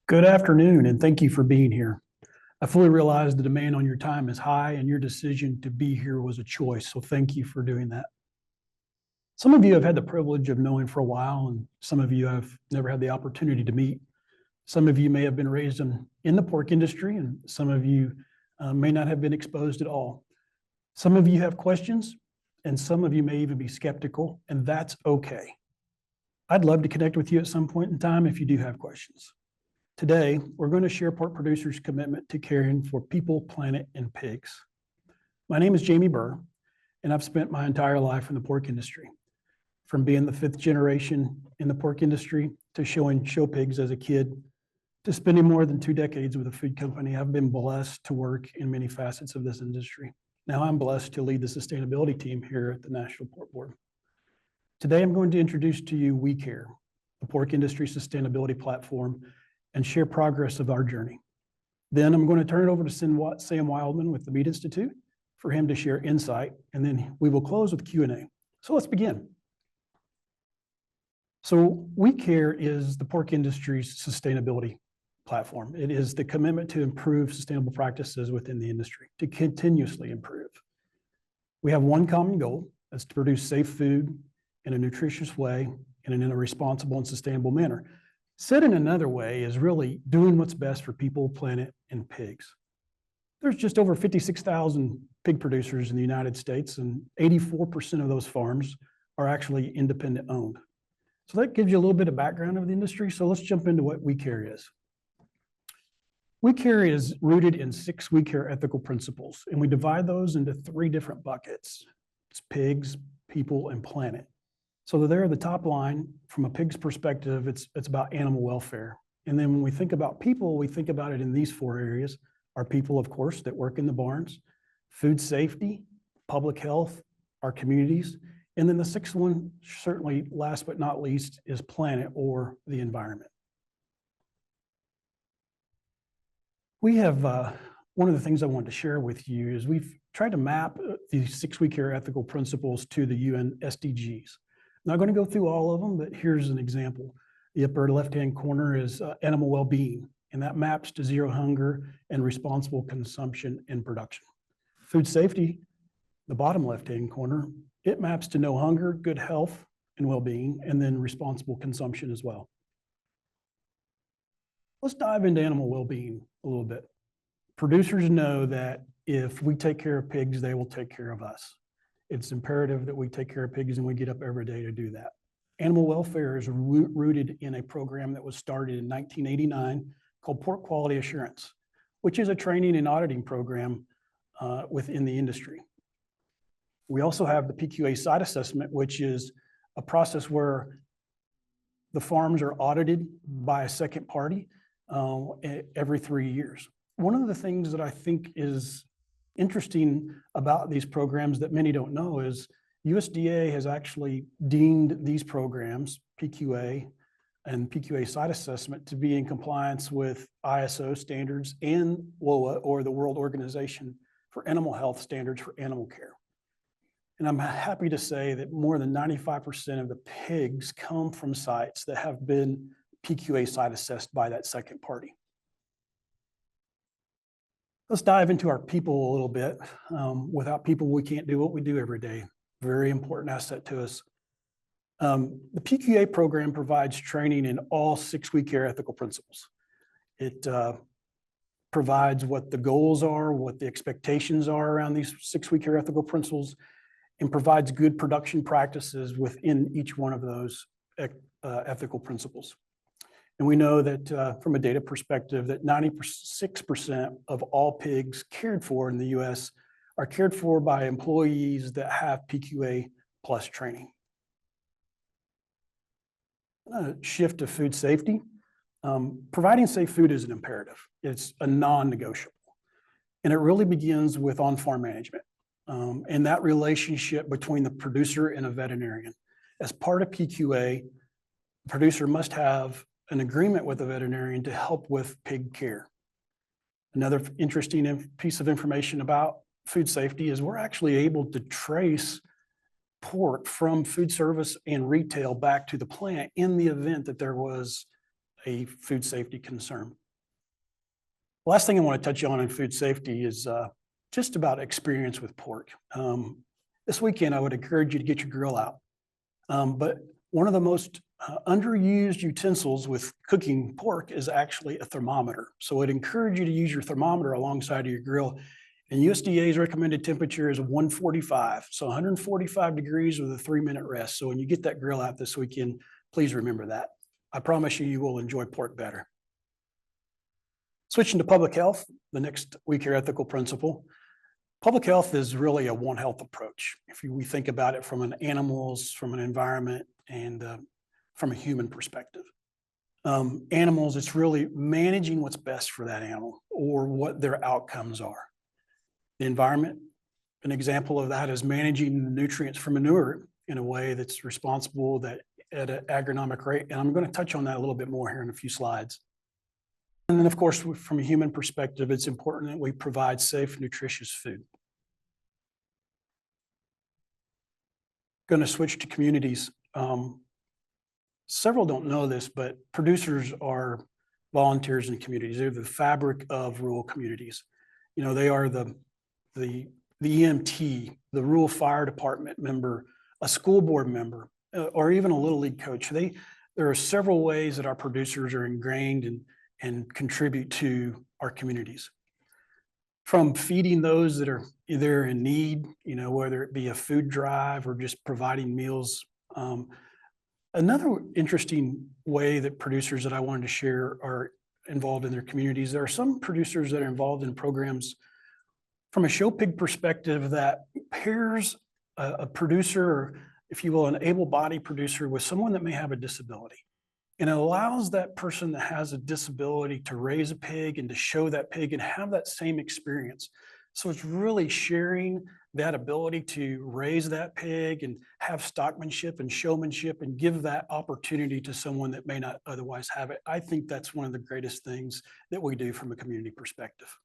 Good afternoon, and thank you for being here. I fully realize the demand on your time is high, and your decision to be here was a choice, so thank you for doing that. Some of you have had the privilege of knowing for a while, and some of you have never had the opportunity to meet. Some of you may have been raised in the pork industry, and some of you may not have been exposed at all. Some of you have questions, and some of you may even be skeptical, and that's okay. I'd love to connect with you at some point in time if you do have questions. Today, we're going to share pork producers' commitment to caring for people, planet, and pigs. My name is Jamie Burr, and I've spent my entire life in the pork industry. From being the 5th generation in the pork industry to showing show pigs as a kid, to spending more than 2 decades with a food company, I've been blessed to work in many facets of this industry. Now I'm blessed to lead the sustainability team here at the National Pork Board. Today, I'm going to introduce to you We Care, the pork industry sustainability platform, and share progress of our journey. Then I'm going to turn it over to Sam Wildman with the Meat Institute for him to share insight, and then we will close with Q&A. So let's begin. So We Care is the pork industry's sustainability platform. It is the commitment to improve sustainable practices within the industry, to continuously improve. We have one common goal, that's to produce safe food in a nutritious way and in a responsible and sustainable manner. Said in another way is really doing what's best for people, planet, and pigs. There's just over 56,000 pig producers in the United States, and 84% of those farms are actually independent owned. So that gives you a little bit of background of the industry. So let's jump into what We Care is. We Care is rooted in 6 We Care ethical principles, and we divide those into 3 different buckets. It's pigs, people, and planet. So there, the top line, from a pig's perspective, it's about animal welfare. And then when we think about people, we think about it in these 4 areas. Our people, of course, that work in the barns, food safety, public health, our communities. And then the 6th one, certainly last but not least, is planet or the environment. We have, one of the things I wanted to share with you is we've tried to map these 6 We Care ethical principles to the UN SDGs. Not going to go through all of them, but here's an example. The upper left-hand corner is animal well-being, and that maps to zero hunger and responsible consumption and production. Food safety, the bottom left-hand corner, it maps to no hunger, good health and well-being, and then responsible consumption as well. Let's dive into animal well-being a little bit. Producers know that if we take care of pigs, they will take care of us. It's imperative that we take care of pigs, and we get up every day to do that. Animal welfare is rooted in a program that was started in 1989 called Pork Quality Assurance, which is a training and auditing program within the industry. We also have the PQA site assessment, which is a process where the farms are audited by a second party every 3 years. One of the things that I think is interesting about these programs that many don't know is USDA has actually deemed these programs, PQA and PQA site assessment, to be in compliance with ISO standards and WOA, or the World Organization for Animal Health standards for animal care. And I'm happy to say that more than 95% of the pigs come from sites that have been PQA site assessed by that second party. Let's dive into our people a little bit. Without people, we can't do what we do every day. Very important asset to us. The PQA program provides training in all 6 We Care ethical principles. It provides what the goals are, what the expectations are around these 6 We Care ethical principles, and provides good production practices within each one of those ethical principles. And we know that from a data perspective that 96% of all pigs cared for in the US are cared for by employees that have PQA plus training. Shift to food safety. Providing safe food is an imperative. It's a non-negotiable. And it really begins with on-farm management and that relationship between the producer and a veterinarian. As part of PQA, the producer must have an agreement with a veterinarian to help with pig care. Another interesting piece of information about food safety is we're actually able to trace pork from food service and retail back to the plant in the event that there was a food safety concern. The last thing I want to touch on in food safety is just about experience with pork. This weekend, I would encourage you to get your grill out. But one of the most underused utensils with cooking pork is actually a thermometer. So I'd encourage you to use your thermometer alongside of your grill. And USDA's recommended temperature is 145. So 145 degrees with a 3-minute rest. So when you get that grill out this weekend, please remember that. I promise you, you will enjoy pork better. Switching to public health, the next We Care ethical principle. Public health is really a One Health approach. If we think about it from an animals, from an environment, and from a human perspective. Animals, it's really managing what's best for that animal or what their outcomes are. The environment, an example of that is managing the nutrients for manure in a way that's responsible, that at an agronomic rate. And I'm going to touch on that a little bit more here in a few slides. And then, of course, from a human perspective, it's important that we provide safe, nutritious food. Going to switch to communities. Several don't know this, but producers are volunteers in communities. They're the fabric of rural communities. You know, they are the EMT, the rural fire department member, a school board member, or even a little league coach. There are several ways that our producers are ingrained and contribute to our communities. From feeding those that are either in need, you know, whether it be a food drive or just providing meals. Another interesting way that producers that I wanted to share are involved in their communities. There are some producers that are involved in programs from a show pig perspective that pairs a producer, or if you will, an able-bodied producer with someone that may have a disability. And it allows that person that has a disability to raise a pig and to show that pig and have that same experience. So it's really sharing that ability to raise that pig and have stockmanship and showmanship and give that opportunity to someone that may not otherwise have it. I think that's one of the greatest things that we do from a community perspective.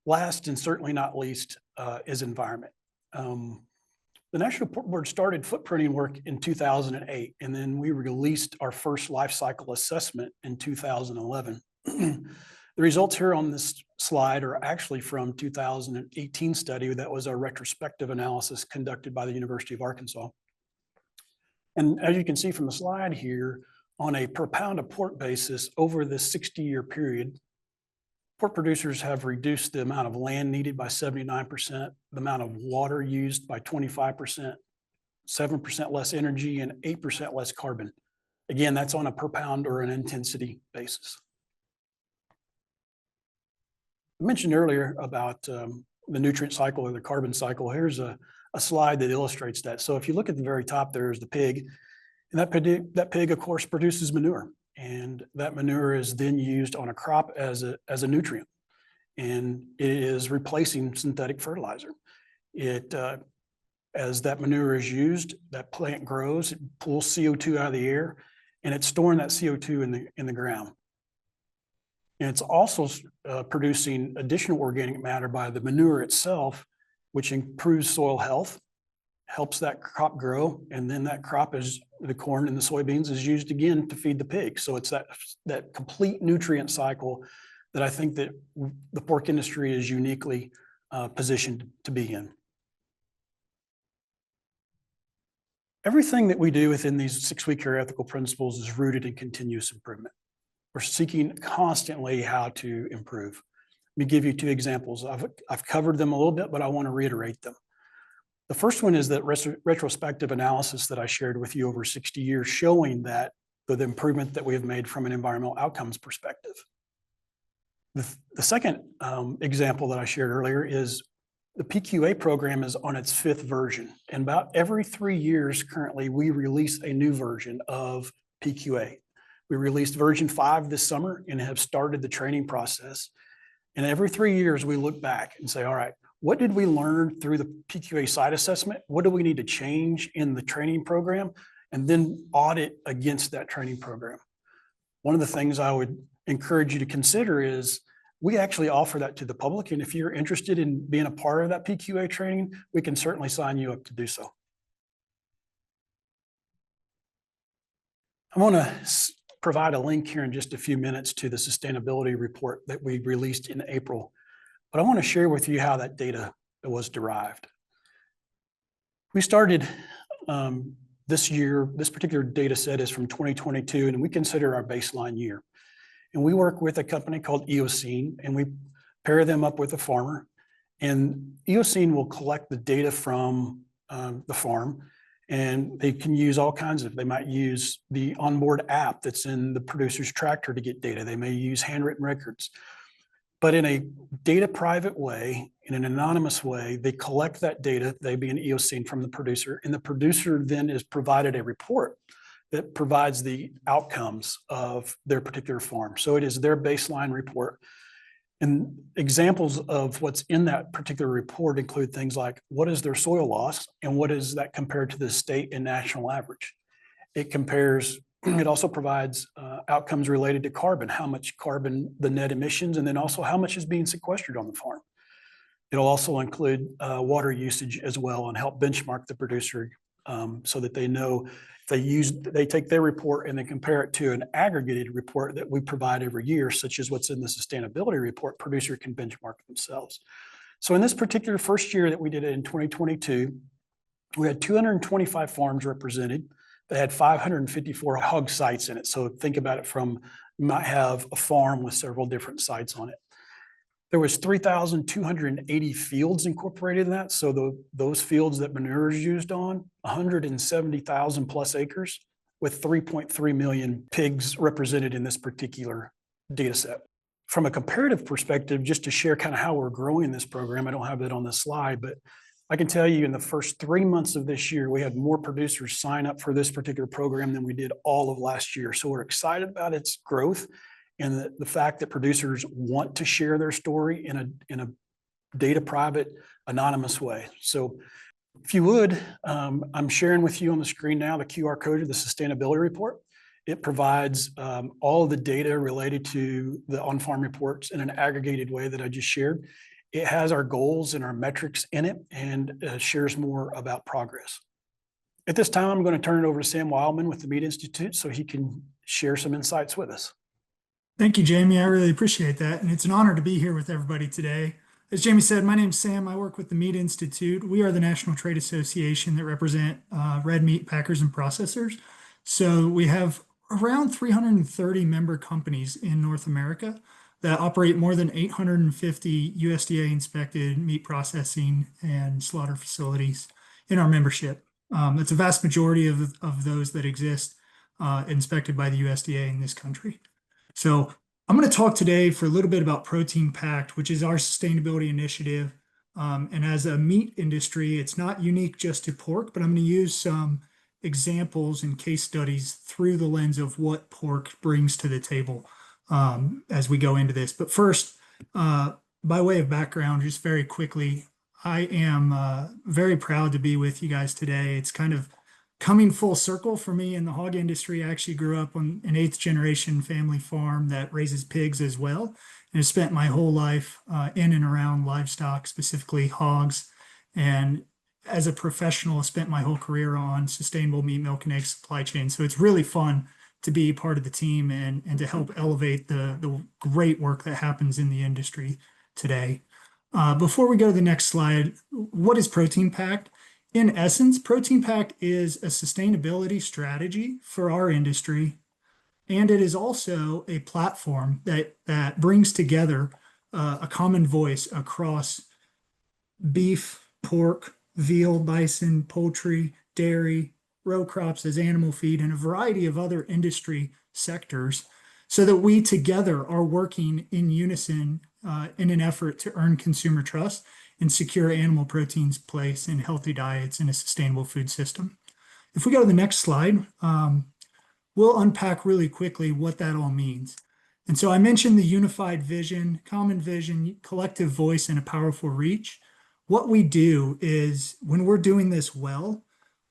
Last and certainly not least is environment. The National Pork Board started footprinting work in 2008, and then we released our first life cycle assessment in 2011. The results here on this slide are actually from 2018 study that was a retrospective analysis conducted by the University of Arkansas. And as you can see from the slide here, on a per pound of pork basis over this 60-year period, pork producers have reduced the amount of land needed by 79%, the amount of water used by 25%, 7% less energy, and 8% less carbon. Again, that's on a per pound or an intensity basis. I mentioned earlier about the nutrient cycle or the carbon cycle. Here's a slide that illustrates that. So if you look at the very top, there's the pig, and that pig, of course, produces manure. And that manure is then used on a crop as a nutrient, and it is replacing synthetic fertilizer. As that manure is used, that plant grows, it pulls CO2 out of the air, and it's storing that CO2 in the ground. And it's also producing additional organic matter by the manure itself, which improves soil health, helps that crop grow, and then that crop is the corn and the soybeans is used again to feed the pig. So it's that complete nutrient cycle that I think that the pork industry is uniquely positioned to be in. Everything that we do within these 6 We Care ethical principles is rooted in continuous improvement. We're seeking constantly how to improve. Let me give you 2 examples. I've covered them a little bit, but I want to reiterate them. The first one is that retrospective analysis that I shared with you over 60 years, showing that the improvement that we have made from an environmental outcomes perspective. The second example that I shared earlier is the PQA program is on its 5th version. And about every 3 years currently, we release a new version of PQA. We released version 5 this summer and have started the training process. And every 3 years, we look back and say, all right, what did we learn through the PQA site assessment? What do we need to change in the training program? And then audit against that training program. One of the things I would encourage you to consider is we actually offer that to the public. And if you're interested in being a part of that PQA training, we can certainly sign you up to do so. I want to provide a link here in just a few minutes to the sustainability report that we released in April, but I want to share with you how that data was derived. We started this year, this particular data set is from 2022, and we consider our baseline year. And we work with a company called Eocene, and we pair them up with a farmer. And Eocene will collect the data from the farm, and they can use all kinds of, they might use the onboard app that's in the producer's tractor to get data. They may use handwritten records. But in a data private way, in an anonymous way, they collect that data, they being Eocene, from the producer, and the producer then is provided a report that provides the outcomes of their particular farm. So it is their baseline report. And examples of what's in that particular report include things like, what is their soil loss and what is that compared to the state and national average? It compares, it also provides outcomes related to carbon, how much carbon, the net emissions, and then also how much is being sequestered on the farm. It'll also include water usage as well and help benchmark the producer so that they know they take their report and they compare it to an aggregated report that we provide every year, such as what's in the sustainability report, producer can benchmark themselves. So in this particular first year that we did it in 2022, we had 225 farms represented. They had 554 hog sites in it. So think about it from, you might have a farm with several different sites on it. There was 3,280 fields incorporated in that. So those fields that manure is used on, 170,000 plus acres with 3.3 million pigs represented in this particular data set. From a comparative perspective, just to share kind of how we're growing this program, I don't have that on the slide, but I can tell you in the first 3 months of this year, we had more producers sign up for this particular program than we did all of last year. So we're excited about its growth and the fact that producers want to share their story in a data private, anonymous way. So if you would, I'm sharing with you on the screen now the QR code of the sustainability report. It provides all of the data related to the on-farm reports in an aggregated way that I just shared. It has our goals and our metrics in it and shares more about progress. At this time, I'm going to turn it over to Sam Wildman with the Meat Institute so he can share some insights with us. Thank you, Jamie. I really appreciate that. And it's an honor to be here with everybody today. As Jamie said, my name's Sam. I work with the Meat Institute. We are the national trade association that represent red meat packers and processors. So we have around 330 member companies in North America that operate more than 850 USDA inspected meat processing and slaughter facilities in our membership. It's a vast majority of those that exist inspected by the USDA in this country. So I'm going to talk today for a little bit about Protein PACT, which is our sustainability initiative. And as a meat industry, it's not unique just to pork, but I'm going to use some examples and case studies through the lens of what pork brings to the table as we go into this. But first, by way of background, just very quickly, I am very proud to be with you guys today. It's kind of coming full circle for me in the hog industry. I actually grew up on an 8th generation family farm that raises pigs as well, and have spent my whole life in and around livestock, specifically hogs. And as a professional, I spent my whole career on sustainable meat, milk, and egg supply chain. So it's really fun to be part of the team and to help elevate the great work that happens in the industry today. Before we go to the next slide, what is Protein PACT? In essence, Protein PACT is a sustainability strategy for our industry, and it is also a platform that brings together a common voice across beef, pork, veal, bison, poultry, dairy, row crops as animal feed, and a variety of other industry sectors, so that we together are working in unison in an effort to earn consumer trust and secure animal protein's place in healthy diets in a sustainable food system. If we go to the next slide, we'll unpack really quickly what that all means. And so I mentioned the unified vision, common vision, collective voice, and a powerful reach. What we do is when we're doing this well,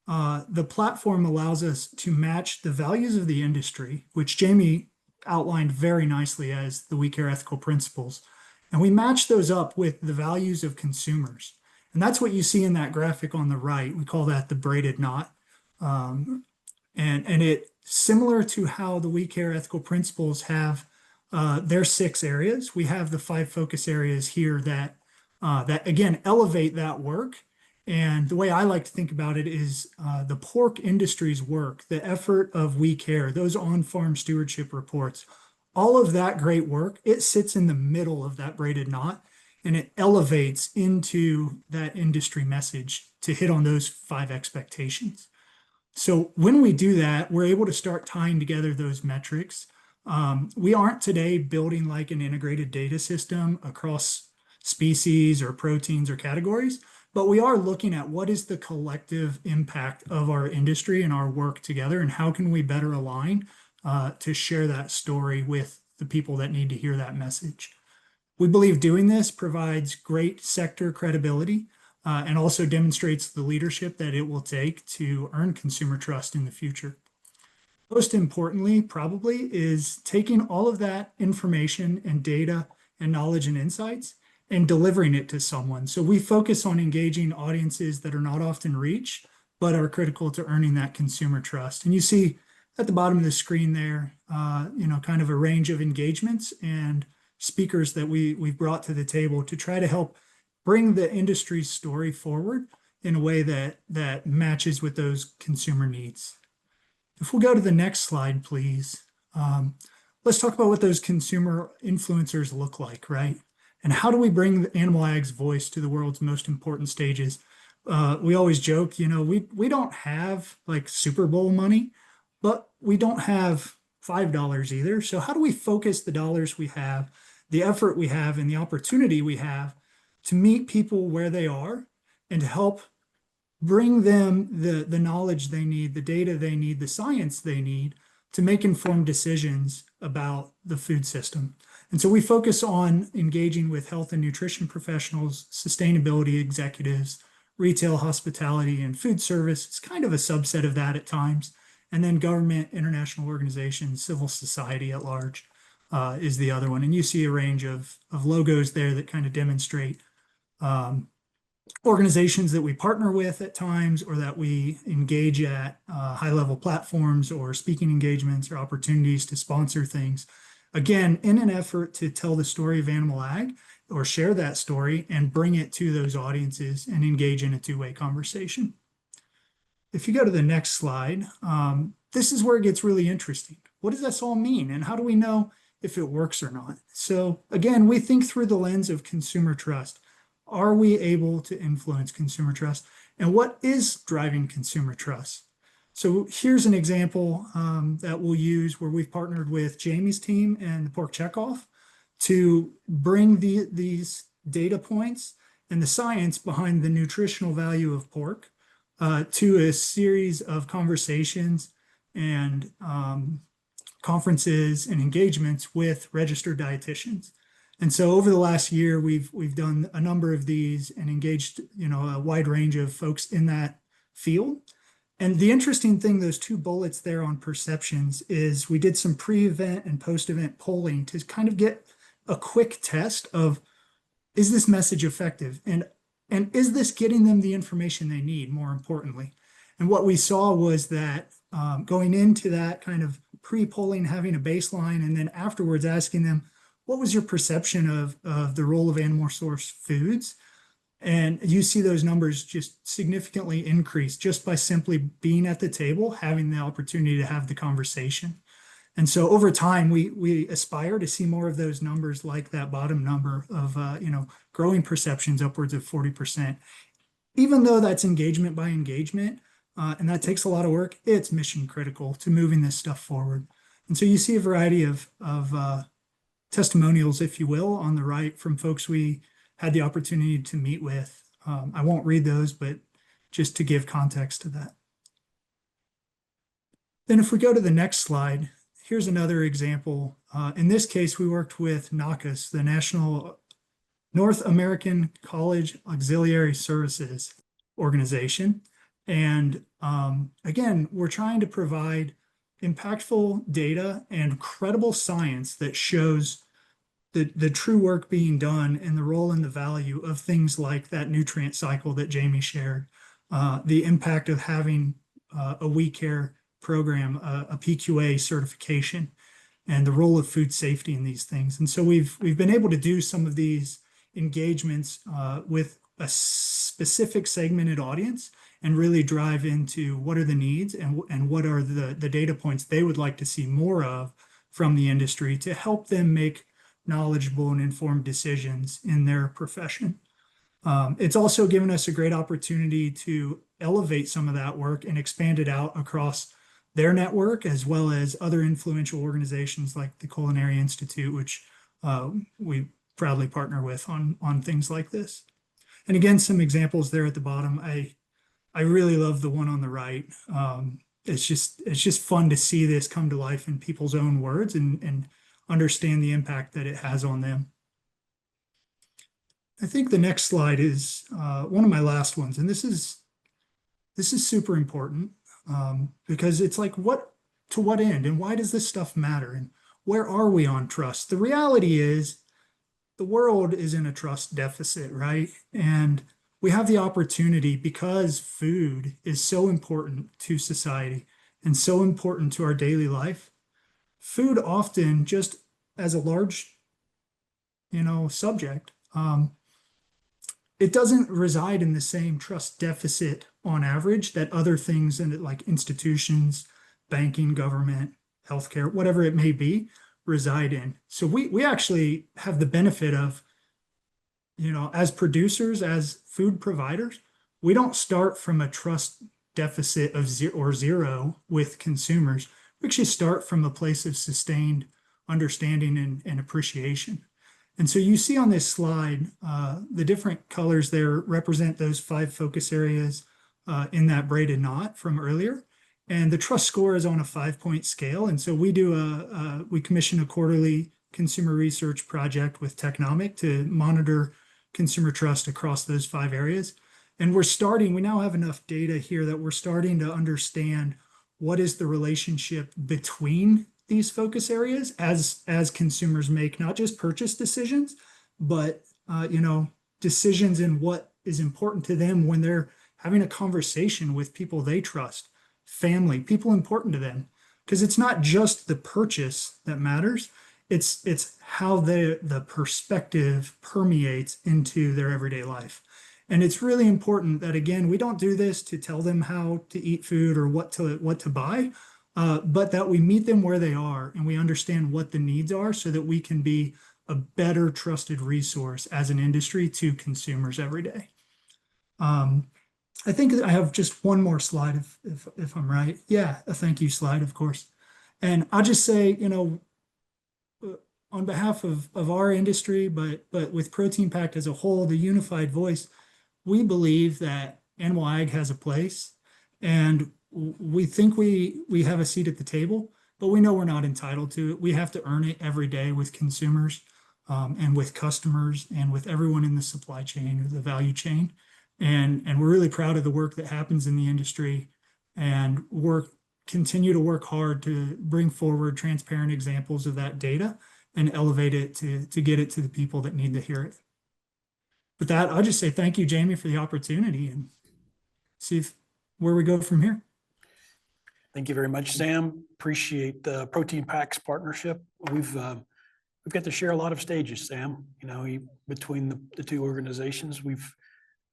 the platform allows us to match the values of the industry, which Jamie outlined very nicely as the We Care ethical principles. And we match those up with the values of consumers. And that's what you see in that graphic on the right. We call that the braided knot. And it similar to how the We Care ethical principles have their 6 areas, we have the 5 focus areas here that again elevate that work. And the way I like to think about it is the pork industry's work, the effort of We Care, those on-farm stewardship reports, all of that great work, it sits in the middle of that braided knot, and it elevates into that industry message to hit on those 5 expectations. So when we do that, we're able to start tying together those metrics. We aren't today building like an integrated data system across species or proteins or categories, but we are looking at what is the collective impact of our industry and our work together, and how can we better align to share that story with the people that need to hear that message. We believe doing this provides great sector credibility and also demonstrates the leadership that it will take to earn consumer trust in the future. Most importantly, probably, is taking all of that information and data and knowledge and insights and delivering it to someone. So we focus on engaging audiences that are not often reached, but are critical to earning that consumer trust. And you see at the bottom of the screen there, kind of a range of engagements and speakers that we've brought to the table to try to help bring the industry's story forward in a way that matches with those consumer needs. If we'll go to the next slide, please. Let's talk about what those consumer influencers look like, right? And how do we bring the animal ag's voice to the world's most important stages? We always joke, we don't have like Super Bowl money, but we don't have $5 either. So how do we focus the dollars we have, the effort we have, and the opportunity we have to meet people where they are and to help bring them the knowledge they need, the data they need, the science they need to make informed decisions about the food system? And so we focus on engaging with health and nutrition professionals, sustainability executives, retail, hospitality, and food service. It's kind of a subset of that at times. And then government, international organizations, civil society at large is the other one. And you see a range of logos there that kind of demonstrate organizations that we partner with at times, or that we engage at high-level platforms or speaking engagements or opportunities to sponsor things. Again, in an effort to tell the story of animal ag or share that story and bring it to those audiences and engage in a two-way conversation. If you go to the next slide, this is where it gets really interesting. What does this all mean? And how do we know if it works or not? So again, we think through the lens of consumer trust. Are we able to influence consumer trust? And what is driving consumer trust? So here's an example that we'll use where we've partnered with Jamie's team and the Pork Checkoff to bring these data points and the science behind the nutritional value of pork to a series of conversations and conferences and engagements with registered dietitians. And so over the last year, we've done a number of these and engaged, a wide range of folks in that field. And the interesting thing, those 2 bullets there on perceptions, is we did some pre-event and post-event polling to kind of get a quick test of, is this message effective? And is this getting them the information they need, more importantly? And what we saw was that going into that kind of pre-polling, having a baseline, and then afterwards asking them, what was your perception of the role of animal source foods? And you see those numbers just significantly increase just by simply being at the table, having the opportunity to have the conversation. And so over time, we aspire to see more of those numbers, like that bottom number of growing perceptions upwards of 40%. Even though that's engagement by engagement, and that takes a lot of work, it's mission critical to moving this stuff forward. And so you see a variety of testimonials, if you will, on the right from folks we had the opportunity to meet with. I won't read those, but just to give context to that. Then if we go to the next slide, here's another example. In this case, we worked with NACAS, the National North American College Auxiliary Services Organization. And again, we're trying to provide impactful data and credible science that shows the true work being done and the role and the value of things like that nutrient cycle that Jamie shared, the impact of having a We Care program, a PQA certification, and the role of food safety in these things. And so we've been able to do some of these engagements with a specific segmented audience and really drive into what are the needs and what are the data points they would like to see more of from the industry to help them make knowledgeable and informed decisions in their profession. It's also given us a great opportunity to elevate some of that work and expand it out across their network, as well as other influential organizations like the Culinary Institute, which we proudly partner with on things like this. And again, some examples there at the bottom. I really love the one on the right. It's just fun to see this come to life in people's own words and understand the impact that it has on them. I think the next slide is one of my last ones, and this is super important because it's like, to what end, and why does this stuff matter, and where are we on trust? The reality is the world is in a trust deficit, right? And we have the opportunity, because food is so important to society and so important to our daily life. Food often, just as a large, subject, it doesn't reside in the same trust deficit on average that other things like institutions, banking, government, healthcare, whatever it may be, reside in. So we actually have the benefit of, as producers, as food providers, we don't start from a trust deficit of zero with consumers. We actually start from a place of sustained understanding and appreciation. And so you see on this slide, the different colors there represent those 5 focus areas in that braided knot from earlier. And the trust score is on a 5-point scale. And so we commission a quarterly consumer research project with Technomic to monitor consumer trust across those 5 areas. And we now have enough data here that we're starting to understand what is the relationship between these focus areas as consumers make not just purchase decisions, but decisions in what is important to them when they're having a conversation with people they trust, family, people important to them. Because it's not just the purchase that matters, it's how the perspective permeates into their everyday life. And it's really important that, again, we don't do this to tell them how to eat food or what to buy, but that we meet them where they are and we understand what the needs are so that we can be a better trusted resource as an industry to consumers every day. I think I have just one more slide if I'm right. Yeah, a thank you slide, of course. And I'll just say, on behalf of our industry, but with Protein PACT as a whole, the unified voice, we believe that animal ag has a place, and we think we have a seat at the table, but we know we're not entitled to it. We have to earn it every day with consumers and with customers and with everyone in the supply chain or the value chain. And we're really proud of the work that happens in the industry, and continue to work hard to bring forward transparent examples of that data and elevate it to get it to the people that need to hear it. With that, I'll just say thank you, Jamie, for the opportunity, and see where we go from here. Thank you very much, Sam. Appreciate the Protein PACT's partnership. We've got to share a lot of stages, Sam. Between the 2 organizations, we've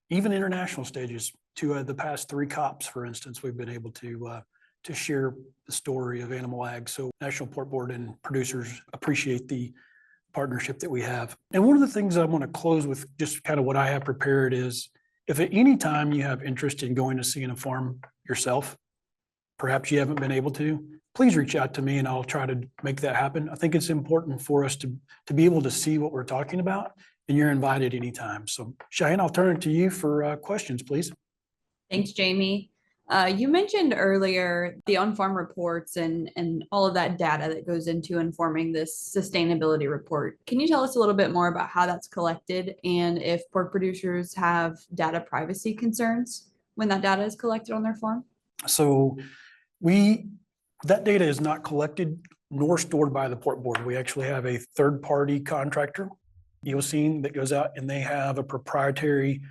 even international stages. 2 of the past 3 COPs, for instance, we've been able to share the story of animal ag. So National Pork Board and producers appreciate the partnership that we have. And one of the things I want to close with, just kind of what I have prepared, is if at any time you have interest in going to see a farm yourself, perhaps you haven't been able to, please reach out to me and I'll try to make that happen. I think it's important for us to be able to see what we're talking about, and you're invited anytime. So Cheyenne, I'll turn it to you for questions, please. Thanks, Jamie. You mentioned earlier the on-farm reports and all of that data that goes into informing this sustainability report. Can you tell us a little bit more about how that's collected and if pork producers have data privacy concerns when that data is collected on their farm? So that data is not collected nor stored by the Pork Board. We actually have a third-party contractor, Eocene, that goes out, and they have a proprietary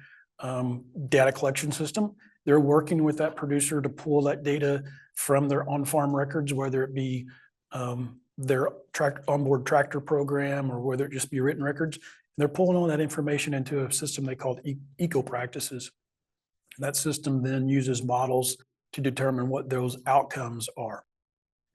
data collection system they're working with that producer to pull that data from their on-farm records, whether it be their onboard tractor program or whether it just be written records. They're pulling all that information into a system they call eco practices. That system then uses models to determine what those outcomes are.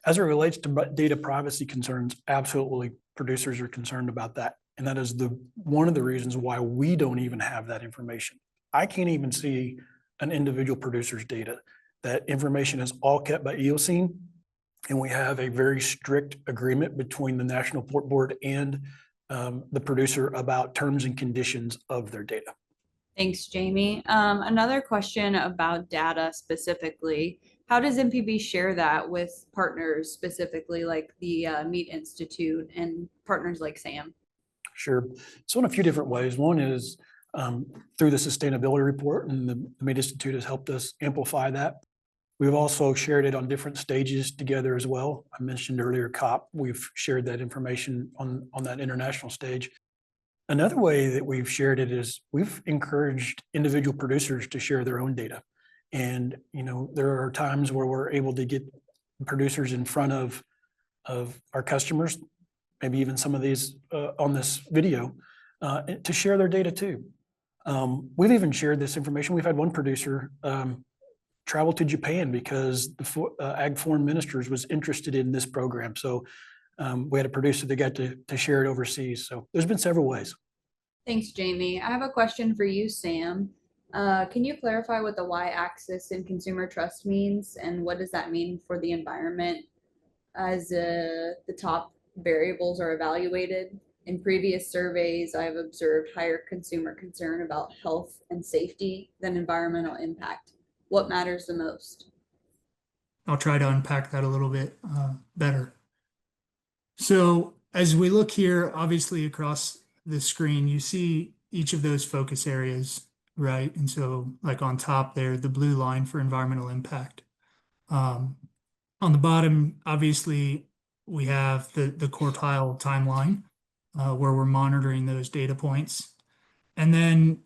As it relates to data privacy concerns, absolutely producers are concerned about that. And that is one of the reasons why we don't even have that information. I can't even see an individual producer's data. That information is all kept by EOCene, and we have a very strict agreement between the National Port Board and the producer about terms and conditions of their data. Thanks, Jamie. Another question about data specifically. How does MPB share that with partners, specifically like the Meat Institute and partners like Sam? Sure. So in a few different ways. One is through the sustainability report, and the Meat Institute has helped us amplify that. We've also shared it on different stages together as well. I mentioned earlier COP. We've shared that information on that international stage. Another way that we've shared it is we've encouraged individual producers to share their own data. And, there are times where we're able to get producers in front of our customers, maybe even some of these on this video, to share their data too. We've even shared this information. We've had one producer travel to Japan because the Ag Foreign Ministers was interested in this program. So we had a producer that got to share it overseas. So there's been several ways. Thanks, Jamie. I have a question for you, Sam. Can you clarify what the y-axis in consumer trust means, and what does that mean for the environment as the top variables are evaluated? In previous surveys, I've observed higher consumer concern about health and safety than environmental impact. What matters the most? I'll try to unpack that a little bit better. So as we look here, obviously across the screen, you see each of those focus areas, right? And so like on top there, the blue line for environmental impact. On the bottom, obviously, we have the quartile timeline where we're monitoring those data points. And then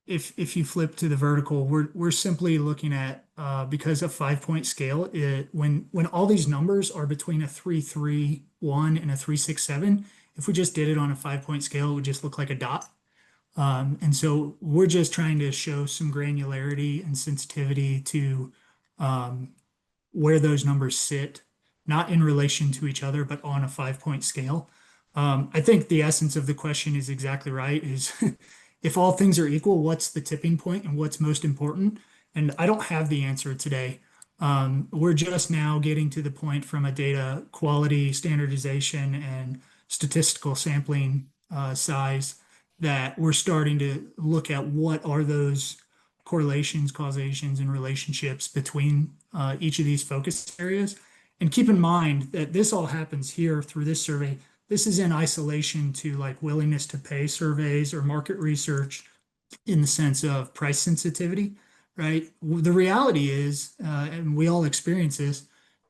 if you flip to the vertical, we're simply looking at because of 5-point scale, when all these numbers are between a 3.31 and a 3.67, if we just did it on a 5-point scale, it would just look like a dot. And so we're just trying to show some granularity and sensitivity to where those numbers sit, not in relation to each other, but on a 5-point scale. I think the essence of the question is exactly right, is if all things are equal, what's the tipping point and what's most important? And I don't have the answer today. We're just now getting to the point from a data quality, standardization, and statistical sampling size that we're starting to look at what are those correlations, causations, and relationships between each of these focus areas. And keep in mind that this all happens here through this survey. This is in isolation to like willingness to pay surveys or market research in the sense of price sensitivity, right? The reality is, and we all experience this,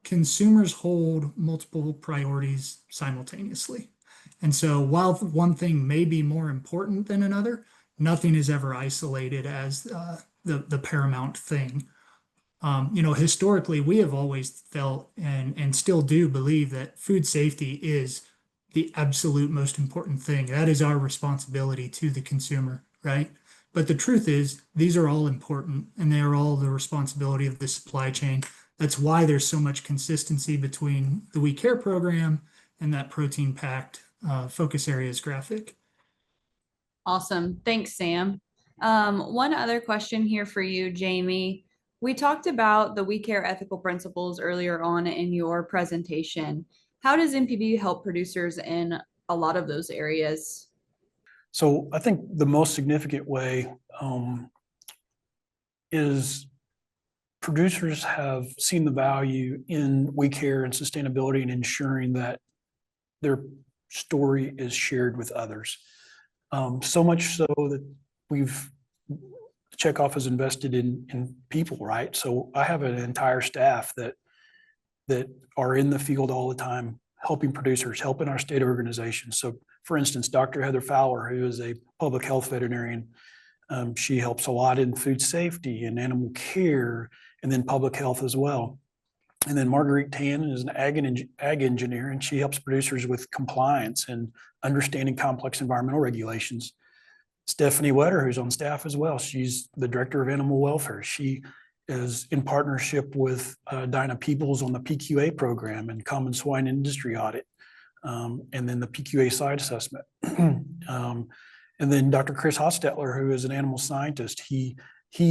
consumers hold multiple priorities simultaneously. And so while one thing may be more important than another, nothing is ever isolated as the paramount thing. Historically, we have always felt and still do believe that food safety is the absolute most important thing. That is our responsibility to the consumer, right? But the truth is, these are all important and they are all the responsibility of the supply chain. That's why there's so much consistency between the We Care program and that protein PACT focus areas graphic. Awesome. Thanks, Sam. One other question here for you, Jamie. We talked about the We Care ethical principles earlier on in your presentation. How does MPB help producers in a lot of those areas? So I think the most significant way is producers have seen the value in We Care and sustainability and ensuring that their story is shared with others. So much so that Checkoff has invested in people, right? So I have an entire staff that are in the field all the time, helping producers, helping our state organizations. So for instance, Dr. Heather Fowler, who is a public health veterinarian, She helps a lot in food safety and animal care, and then public health as well. And then Marguerite Tan is an ag engineer, and she helps producers with compliance and understanding complex environmental regulations. Stephanie Wetter, who's on staff as well, she's the director of animal welfare. She is in partnership with Dinah Peebles on the PQA program and Common Swine Industry Audit, and then the PQA site assessment. And then Dr. Chris Hostetler, who is an animal scientist, he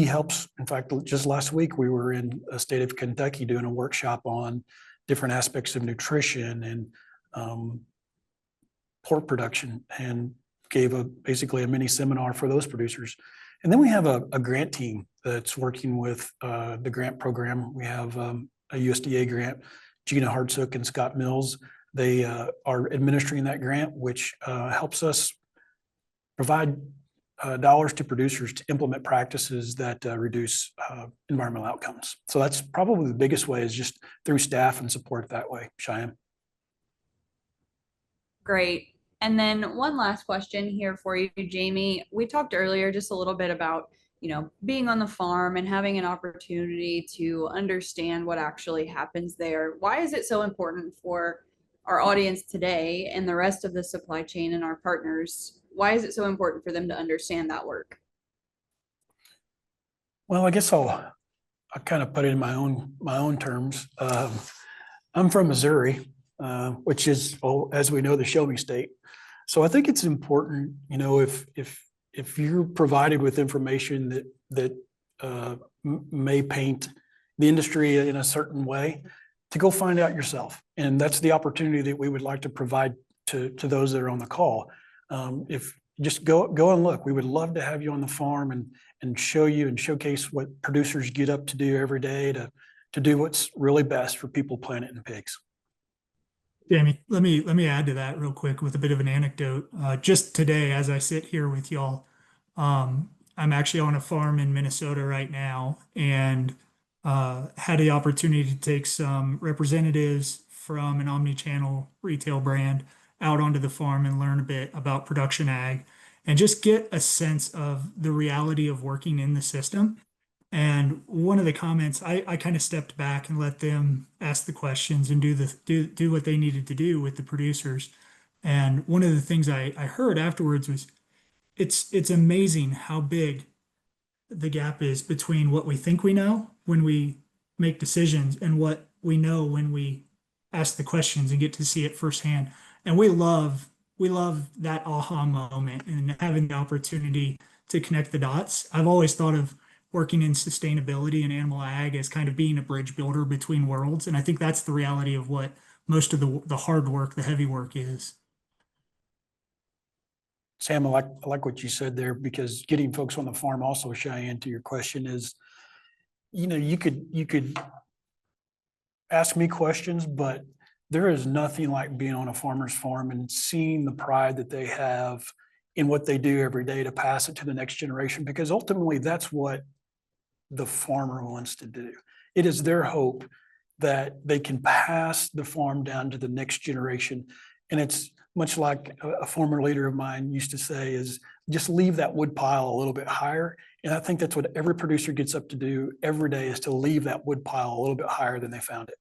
helps. In fact, just last week we were in a state of Kentucky doing a workshop on different aspects of nutrition and pork production, and gave basically a mini seminar for those producers. And then we have a grant team that's working with the grant program. We have a USDA grant. Gina Hartsook and Scott Mills, they are administering that grant, which helps us provide dollars to producers to implement practices that reduce environmental outcomes. So that's probably the biggest way, is just through staff and support that way. Cheyenne. Great. And then one last question here for you, Jamie. We talked earlier just a little bit about, being on the farm and having an opportunity to understand what actually happens there. Why is it so important for our audience today and the rest of the supply chain and our partners? Why is it so important for them to understand that work? Well, I guess I'll kind of put it in my own terms. I'm from Missouri, which is, as we know, the show me state. So I think it's important, if you're provided with information that may paint the industry in a certain way, to go find out yourself. And that's the opportunity that we would like to provide to those that are on the call. If just go and look, we would love to have you on the farm and show you and showcase what producers get up to do every day to do what's really best for people, planet, and pigs. Jamie, let me add to that real quick with a bit of an anecdote. Just today, as I sit here with y'all, I'm actually on a farm in Minnesota right now, and had the opportunity to take some representatives from an omni-channel retail brand out onto the farm and learn a bit about production ag, and just get a sense of the reality of working in the system. And one of the comments, I kind of stepped back and let them ask the questions and do what they needed to do with the producers. And one of the things I heard afterwards was, it's amazing how big the gap is between what we think we know when we make decisions and what we know when we ask the questions and get to see it firsthand. And we love that aha moment and having the opportunity to connect the dots. I've always thought of working in sustainability and animal ag as kind of being a bridge builder between worlds. And I think that's the reality of what most of the hard work, the heavy work is. Sam, I like what you said there, because getting folks on the farm also, Cheyenne, to your question, is, you could ask me questions, but there is nothing like being on a farmer's farm and seeing the pride that they have in what they do every day to pass it to the next generation, because ultimately that's what the farmer wants to do. It is their hope that they can pass the farm down to the next generation. And it's much like a former leader of mine used to say, is just leave that wood pile a little bit higher. And I think that's what every producer gets up to do every day, is to leave that wood pile a little bit higher than they found it.